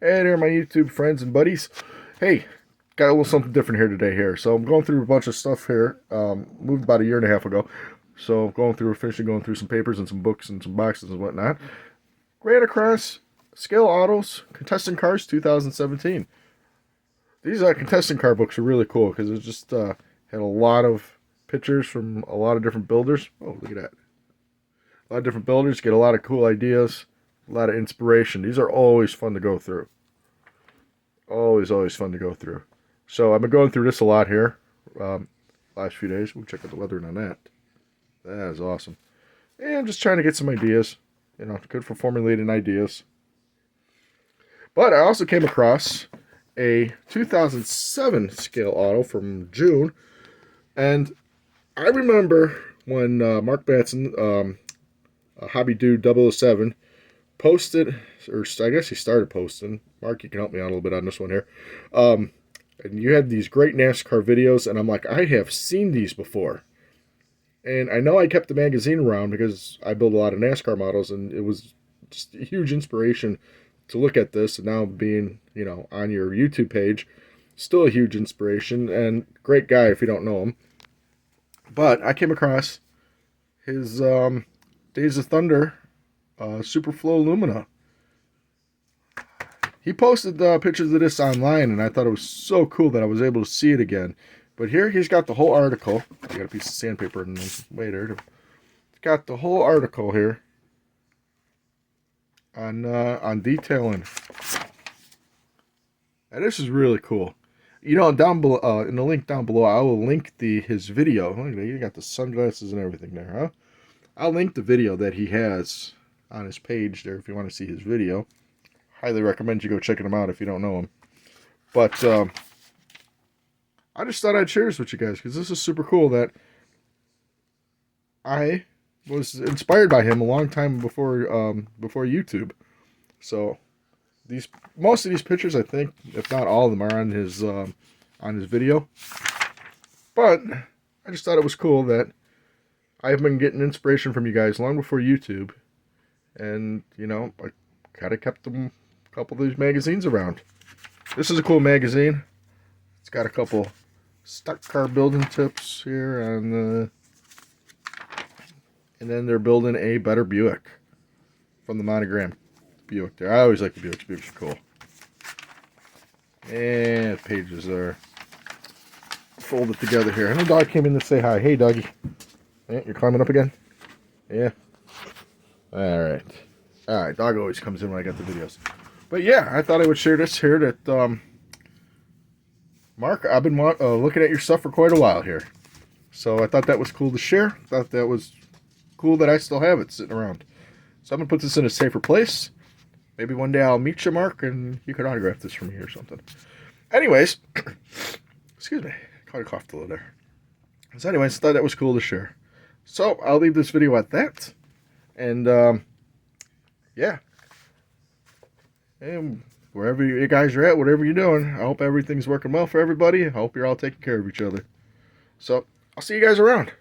Hey there, my YouTube friends and buddies. Hey, got a little something different here today here. So I'm going through a bunch of stuff here. Moved about a year and a half ago. So finishing going through some papers and some books and some boxes and whatnot. Ran across Scale Autos Contestant Cars 2017. These contestant car books are really cool because it just had a lot of pictures from a lot of different builders. Oh, look at that. A lot of different builders, get a lot of cool ideas, a lot of inspiration. These are always fun to go through. Always fun to go through. So I've been going through this a lot here. Last few days. We'll check out the weathering on that. That is awesome. And I'm just trying to get some ideas. You know, good for formulating ideas. But I also came across a 2007 scale auto from June. And I remember when Mark Batson, Hobbydude007, posted, or I guess he started posting. Mark, you can help me out a little bit on this one here. And you had these great NASCAR videos, and I'm like, I have seen these before. And I know I kept the magazine around because I build a lot of NASCAR models, and it was just a huge inspiration to look at this. And now being, you know, on your YouTube page, still a huge inspiration, and great guy if you don't know him. But I came across his Days of Thunder Superflow Lumina. He posted pictures of this online, and I thought it was so cool that I was able to see it again. But here he's got the whole article. I got a piece of sandpaper in the way there. He's got the whole article here on detailing. And this is really cool. You know, down below in the link down below, I will link his video. Look at that, you got the sunglasses and everything there, huh? I'll link the video that he has on his page there if you want to see his video. Highly recommend you go checking him out if you don't know him. But I just thought I'd share this with you guys because this is super cool that I was inspired by him a long time before YouTube. So most of these pictures, I think, if not all of them, are on his video. But I just thought it was cool that I've been getting inspiration from you guys long before YouTube, and you know, I kind of kept a couple of these magazines around. This is a cool magazine. It's got a couple stock car building tips here, and then they're building a better Buick from the monogram Buick there. I always like the Buicks. Buicks are cool. And pages are folded together here. And the dog came in to say hi. Hey, doggy. Yeah, you're climbing up again? Yeah. Alright. Alright, dog always comes in when I got the videos. But yeah, I thought I would share this here that, Mark, I've been looking at your stuff for quite a while here. So I thought that was cool to share. Thought that was cool that I still have it sitting around. So I'm going to put this in a safer place. Maybe one day I'll meet you, Mark, and you can autograph this for me or something. Anyways, excuse me, caught a cough a little there. So anyways, thought that was cool to share. So I'll leave this video at that. And, yeah. And wherever you guys are at, whatever you're doing, I hope everything's working well for everybody. I hope you're all taking care of each other. So I'll see you guys around.